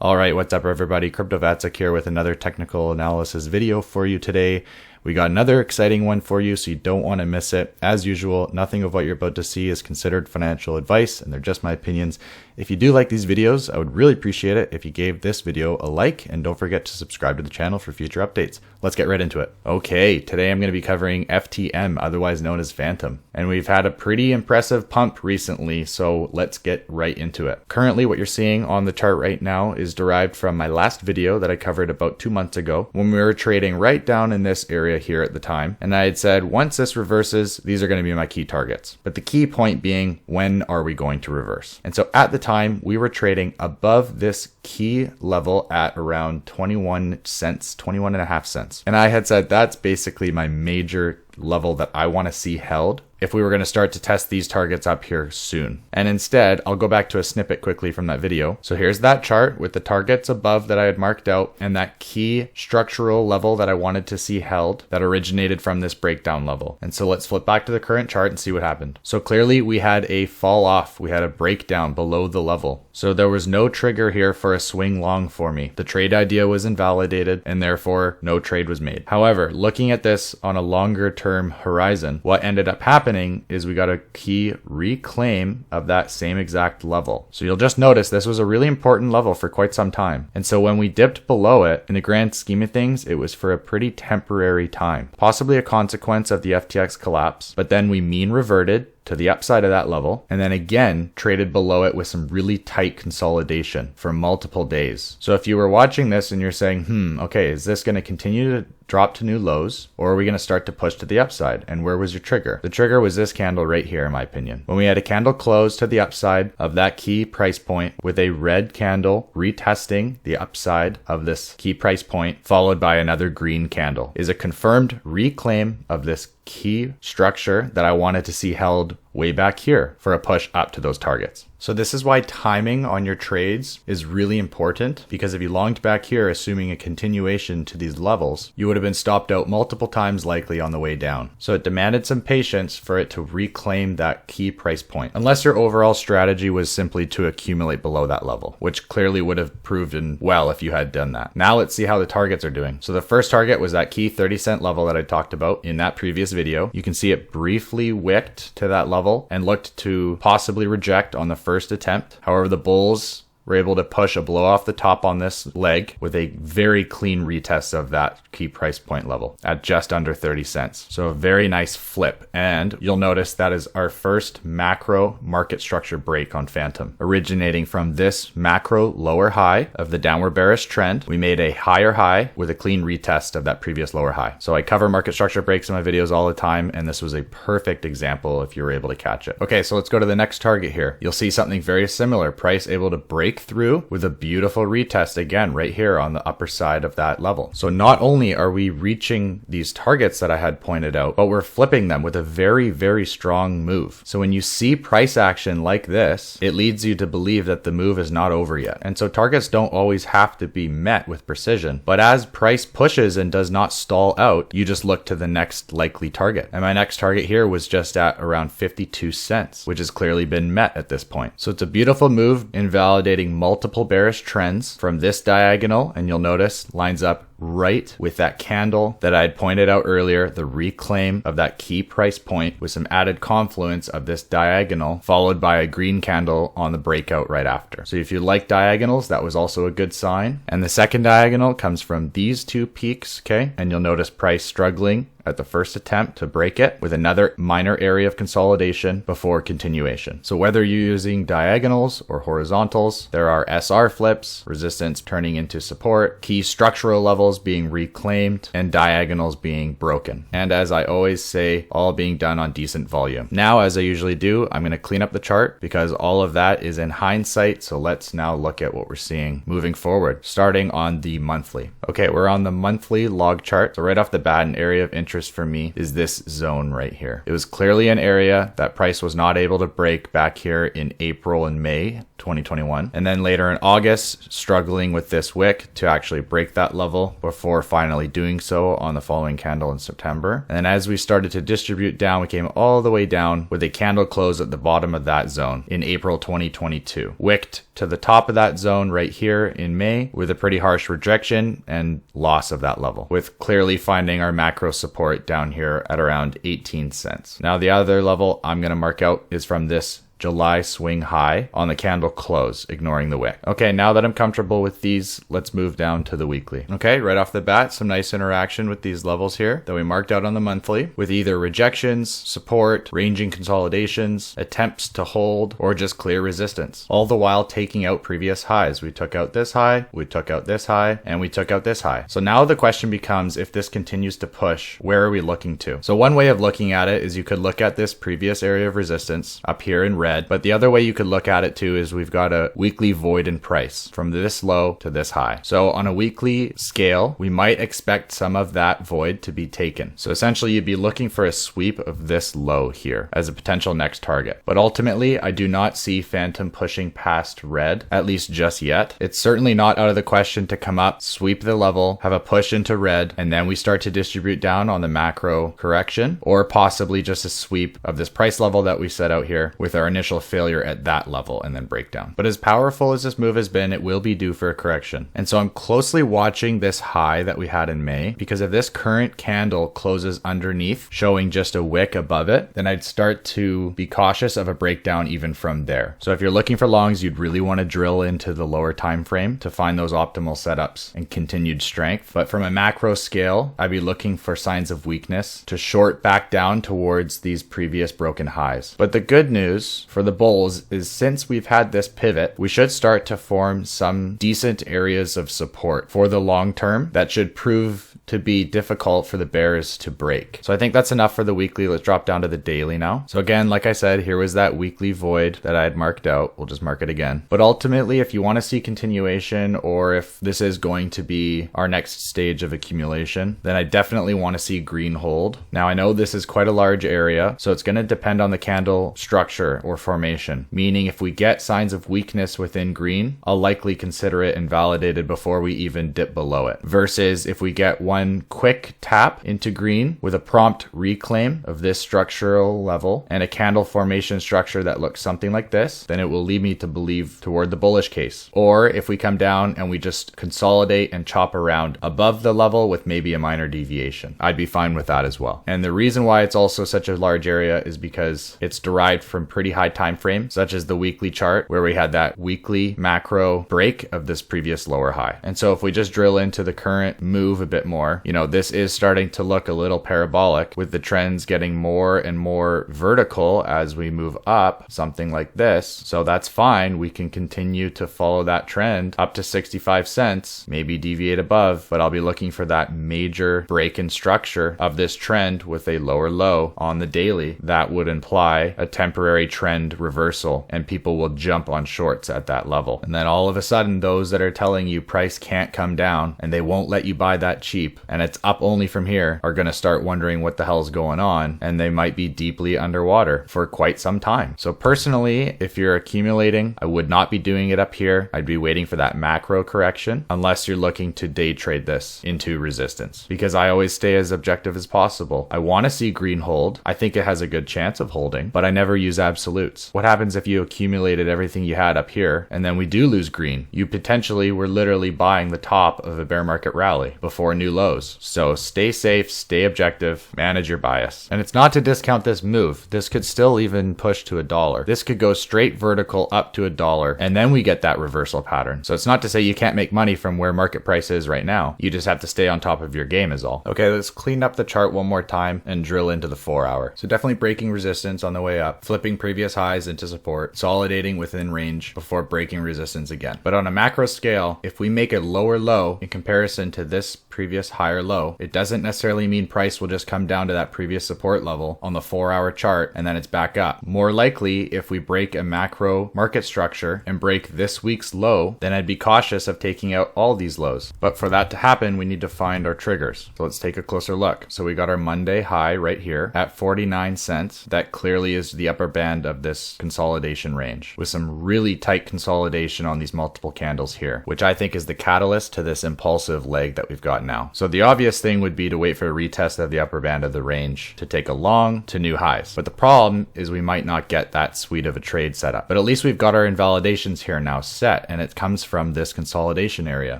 All right, what's up everybody? CryptoVatsik here with another technical analysis video for you today. We got another exciting one for you, so you don't want to miss it. As usual, nothing of what you're about to see is considered financial advice, and they're just my opinions. If you do like these videos, I would really appreciate it if you gave this video a like, and don't forget to subscribe to the channel for future updates. Let's get right into it. Okay, today I'm going to be covering FTM, otherwise known as Fantom. And we've had a pretty impressive pump recently, so let's get right into it. Currently, what you're seeing on the chart right now is derived from my last video that I covered about 2 months ago, when we were trading right down in this area here at the time. And I had said, once this reverses, these are going to be my key targets. But the key point being, when are we going to reverse? And so at the time, we were trading above this key level at around 21 cents, 21.5 cents. And I had said, that's basically my major level that I want to see held if we were going to start to test these targets up here soon. And instead, I'll go back to a snippet quickly from that video. So here's that chart with the targets above that I had marked out and that key structural level that I wanted to see held that originated from this breakdown level. And so let's flip back to the current chart and see what happened. So clearly we had a fall off. We had a breakdown below the level. So there was no trigger here for a swing long for me. The trade idea was invalidated and therefore no trade was made. However, looking at this on a longer term horizon, what ended up happening is we got a key reclaim of that same exact level. So you'll just notice this was a really important level for quite some time. And so when we dipped below it, in the grand scheme of things, it was for a pretty temporary time, possibly a consequence of the FTX collapse, but then we mean reverted to the upside of that level, and then again traded below it with some really tight consolidation for multiple days. So if you were watching this and you're saying, okay, is this going to continue to drop to new lows, or are we going to start to push to the upside? And where was your trigger? The trigger was this candle right here, in my opinion. When we had a candle close to the upside of that key price point with a red candle retesting the upside of this key price point, followed by another green candle, is a confirmed reclaim of this key structure that I wanted to see held way back here for a push up to those targets. So this is why timing on your trades is really important, because if you longed back here assuming a continuation to these levels, you would have been stopped out multiple times likely on the way down. So it demanded some patience for it to reclaim that key price point, unless your overall strategy was simply to accumulate below that level, which clearly would have proven well if you had done that. Now let's see how the targets are doing. So the first target was that key 30-cent level that I talked about in that previous video. You can see it briefly wicked to that level and looked to possibly reject on the first attempt. However, the bulls were able to push a blow off the top on this leg with a very clean retest of that key price point level at just under 30 cents. So a very nice flip. And you'll notice that is our first macro market structure break on Fantom, originating from this macro lower high of the downward bearish trend. We made a higher high with a clean retest of that previous lower high. So I cover market structure breaks in my videos all the time, and this was a perfect example if you were able to catch it. Okay, so let's go to the next target here. You'll see something very similar. Price able to break through with a beautiful retest again right here on the upper side of that level. So not only are we reaching these targets that I had pointed out, but we're flipping them with a very, very strong move. So when you see price action like this, it leads you to believe that the move is not over yet. And so targets don't always have to be met with precision, but as price pushes and does not stall out, you just look to the next likely target. And my next target here was just at around 52 cents, which has clearly been met at this point. So it's a beautiful move invalidating multiple bearish trends from this diagonal, and you'll notice lines up right with that candle that I had pointed out earlier, the reclaim of that key price point with some added confluence of this diagonal followed by a green candle on the breakout right after. So if you like diagonals, that was also a good sign. And the second diagonal comes from these two peaks, okay? And you'll notice price struggling at the first attempt to break it with another minor area of consolidation before continuation. So whether you're using diagonals or horizontals, there are SR flips, resistance turning into support, key structural levels being reclaimed, and diagonals being broken. And as I always say, all being done on decent volume. Now, as I usually do, I'm going to clean up the chart because all of that is in hindsight. So let's now look at what we're seeing moving forward, starting on the monthly. Okay, we're on the monthly log chart. So right off the bat, an area of interest for me is this zone right here. It was clearly an area that price was not able to break back here in April and May 2021. And then later in August, struggling with this wick to actually break that level before finally doing so on the following candle in September. And then as we started to distribute down, we came all the way down with a candle close at the bottom of that zone in April 2022. Wicked to the top of that zone right here in May with a pretty harsh rejection and loss of that level, with clearly finding our macro support down here at around 18 cents. Now the other level I'm going to mark out is from this July swing high on the candle close, ignoring the wick. Okay, now that I'm comfortable with these, let's move down to the weekly. Okay, right off the bat, some nice interaction with these levels here that we marked out on the monthly, with either rejections, support, ranging consolidations, attempts to hold, or just clear resistance. All the while taking out previous highs. We took out this high, we took out this high, and we took out this high. So now the question becomes, if this continues to push, where are we looking to? So one way of looking at it is you could look at this previous area of resistance up here in red. But the other way you could look at it too is we've got a weekly void in price from this low to this high. So on a weekly scale, we might expect some of that void to be taken. So essentially you'd be looking for a sweep of this low here as a potential next target. But ultimately, I do not see Fantom pushing past red, at least just yet. It's certainly not out of the question to come up, sweep the level, have a push into red, and then we start to distribute down on the macro correction, or possibly just a sweep of this price level that we set out here with our initial failure at that level and then breakdown. But as powerful as this move has been, it will be due for a correction. And so I'm closely watching this high that we had in May, because if this current candle closes underneath, showing just a wick above it, then I'd start to be cautious of a breakdown even from there. So if you're looking for longs, you'd really want to drill into the lower time frame to find those optimal setups and continued strength. But from a macro scale, I'd be looking for signs of weakness to short back down towards these previous broken highs. But the good news for the bulls is, since we've had this pivot, we should start to form some decent areas of support for the long term that should prove to be difficult for the bears to break. So I think that's enough for the weekly. Let's drop down to the daily now. So again, like I said, here was that weekly void that I had marked out. We'll just mark it again. But ultimately, if you want to see continuation, or if this is going to be our next stage of accumulation, then I definitely want to see green hold. Now I know this is quite a large area, so it's going to depend on the candle structure or formation, meaning if we get signs of weakness within green, I'll likely consider it invalidated before we even dip below it, versus if we get one quick tap into green with a prompt reclaim of this structural level and a candle formation structure that looks something like this, then it will lead me to believe toward the bullish case. Or if we come down and we just consolidate and chop around above the level with maybe a minor deviation, I'd be fine with that as well. And the reason why it's also such a large area is because it's derived from pretty high time frames, such as the weekly chart, where we had that weekly macro break of this previous lower high. And so if we just drill into the current move a bit more, this is starting to look a little parabolic, with the trends getting more and more vertical as we move up, something like this. So that's fine. We can continue to follow that trend up to 65 cents, maybe deviate above, but I'll be looking for that major break in structure of this trend with a lower low on the daily. That would imply a temporary trend reversal, and people will jump on shorts at that level. And then all of a sudden, those that are telling you price can't come down and they won't let you buy that cheap and it's up only from here are going to start wondering what the hell's going on, and they might be deeply underwater for quite some time. So personally, if you're accumulating, I would not be doing it up here. I'd be waiting for that macro correction, unless you're looking to day trade this into resistance, because I always stay as objective as possible. I want to see green hold. I think it has a good chance of holding, but I never use absolutes. What happens if you accumulated everything you had up here and then we do lose green? You potentially were literally buying the top of a bear market rally before new lows. So stay safe, stay objective, manage your bias. And it's not to discount this move. This could still even push to $1. This could go straight vertical up to $1, and then we get that reversal pattern. So it's not to say you can't make money from where market price is right now. You just have to stay on top of your game is all. Okay, let's clean up the chart one more time and drill into the 4 hour. So definitely breaking resistance on the way up, flipping previous highs into support, consolidating within range before breaking resistance again. But on a macro scale, if we make a lower low in comparison to this previous higher low, it doesn't necessarily mean price will just come down to that previous support level on the 4 hour chart and then it's back up. More likely, if we break a macro market structure and break this week's low, then I'd be cautious of taking out all these lows. But for that to happen, we need to find our triggers. So let's take a closer look. So we got our Monday high right here at 49 cents. That clearly is the upper band of this consolidation range, with some really tight consolidation on these multiple candles here, which I think is the catalyst to this impulsive leg that we've got spot now. So the obvious thing would be to wait for a retest of the upper band of the range to take a long to new highs. But the problem is we might not get that sweet of a trade setup. But at least we've got our invalidations here now set, and it comes from this consolidation area.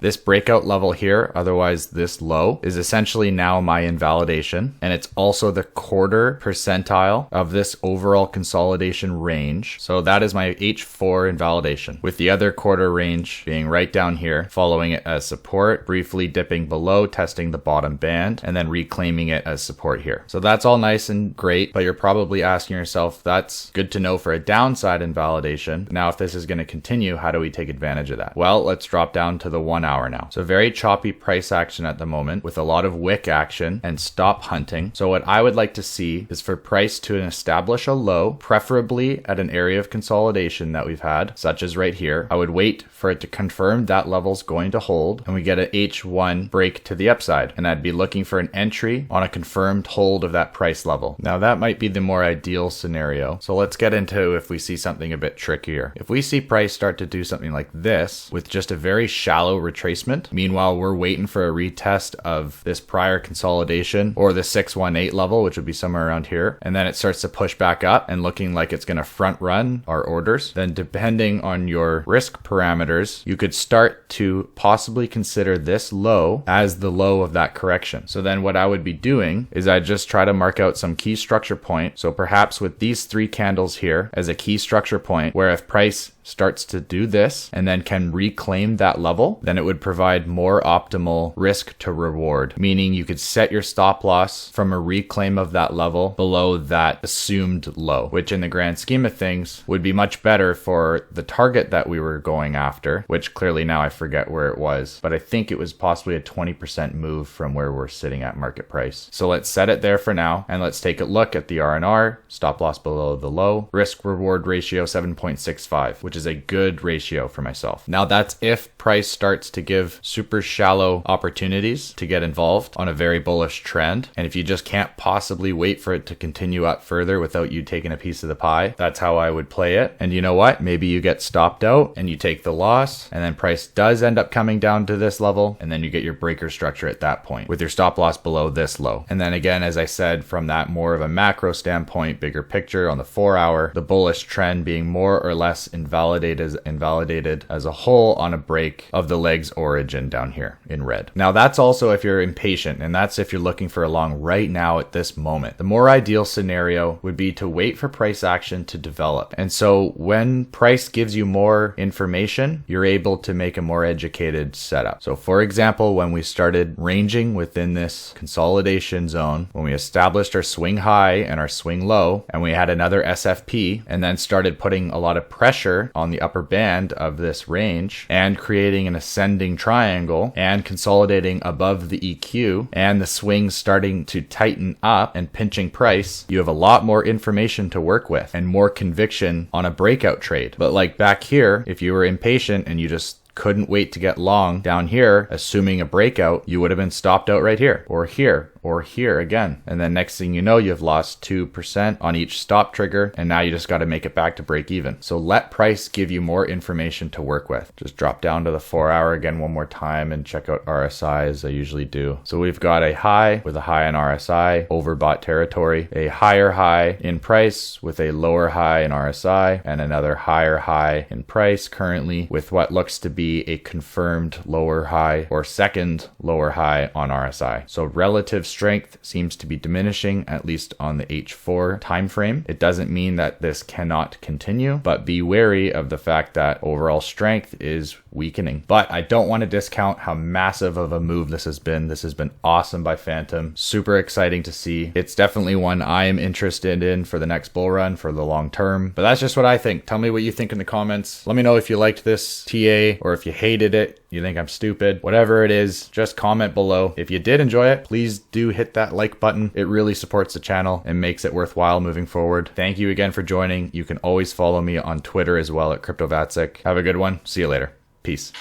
This breakout level here, otherwise this low, is essentially now my invalidation, and it's also the quarter percentile of this overall consolidation range. So that is my H4 invalidation, with the other quarter range being right down here, following it as support, briefly dipping below, testing the bottom band, and then reclaiming it as support here. So that's all nice and great, but you're probably asking yourself, that's good to know for a downside invalidation. Now, if this is going to continue, how do we take advantage of that? Well, let's drop down to the 1 hour now. So very choppy price action at the moment, with a lot of wick action and stop hunting. So what I would like to see is for price to establish a low, preferably at an area of consolidation that we've had, such as right here. I would wait for it to confirm that level's going to hold, and we get an H1 break to the upside, and I'd be looking for an entry on a confirmed hold of that price level. Now that might be the more ideal scenario. So let's get into if we see something a bit trickier. If we see price start to do something like this with just a very shallow retracement, meanwhile we're waiting for a retest of this prior consolidation or the 618 level, which would be somewhere around here, and then it starts to push back up and looking like it's going to front run our orders, then depending on your risk parameters, you could start to possibly consider this low as the low of that correction. So then what I would be doing is I just try to mark out some key structure point. So perhaps with these 3 candles here as a key structure point, where if price starts to do this and then can reclaim that level, then it would provide more optimal risk to reward, meaning you could set your stop loss from a reclaim of that level below that assumed low, which in the grand scheme of things would be much better for the target that we were going after, which clearly now I forget where it was, but I think it was possibly a 20% move from where we're sitting at market price. So let's set it there for now, and let's take a look at the R&R, stop loss below the low, risk reward ratio 7.65, which is a good ratio for myself. Now that's if price starts to give super shallow opportunities to get involved on a very bullish trend. And if you just can't possibly wait for it to continue up further without you taking a piece of the pie, that's how I would play it. And you know what? Maybe you get stopped out and you take the loss, and then price does end up coming down to this level, and then you get your breaker structure at that point with your stop loss below this low. And then again, as I said, from that more of a macro standpoint, bigger picture on the 4 hour, the bullish trend being more or less invalidated as a whole on a break of the leg's origin down here in red. Now that's also if you're impatient, and that's if you're looking for a long right now at this moment. The more ideal scenario would be to wait for price action to develop. And so when price gives you more information, you're able to make a more educated setup. So for example, when we started ranging within this consolidation zone, when we established our swing high and our swing low, and we had another SFP, and then started putting a lot of pressure on the upper band of this range and creating an ascending triangle and consolidating above the EQ and the swings starting to tighten up and pinching price, you have a lot more information to work with and more conviction on a breakout trade. But like back here, if you were impatient and you just couldn't wait to get long down here, assuming a breakout, you would have been stopped out right here or here or here again. And then next thing you know, you've lost 2% on each stop trigger, and now you just got to make it back to break even. So let price give you more information to work with. Just drop down to the 4 hour again one more time and check out RSI as I usually do. So we've got a high with a high in RSI, overbought territory, a higher high in price with a lower high in RSI, and another higher high in price currently with what looks to be a confirmed lower high or second lower high on RSI. So relative strength seems to be diminishing, at least on the H4 time frame. It doesn't mean that this cannot continue, but be wary of the fact that overall strength is weakening. But I don't want to discount how massive of a move this has been. This has been awesome by Fantom. Super exciting to see. It's definitely one I am interested in for the next bull run for the long term. But that's just what I think. Tell me what you think in the comments. Let me know if you liked this TA or if you hated it. You think I'm stupid, whatever it is, just comment below. If you did enjoy it, please do hit that like button. It really supports the channel and makes it worthwhile moving forward. Thank you again for joining. You can always follow me on Twitter as well at CryptoVatsik. Have a good one. See you later. Peace.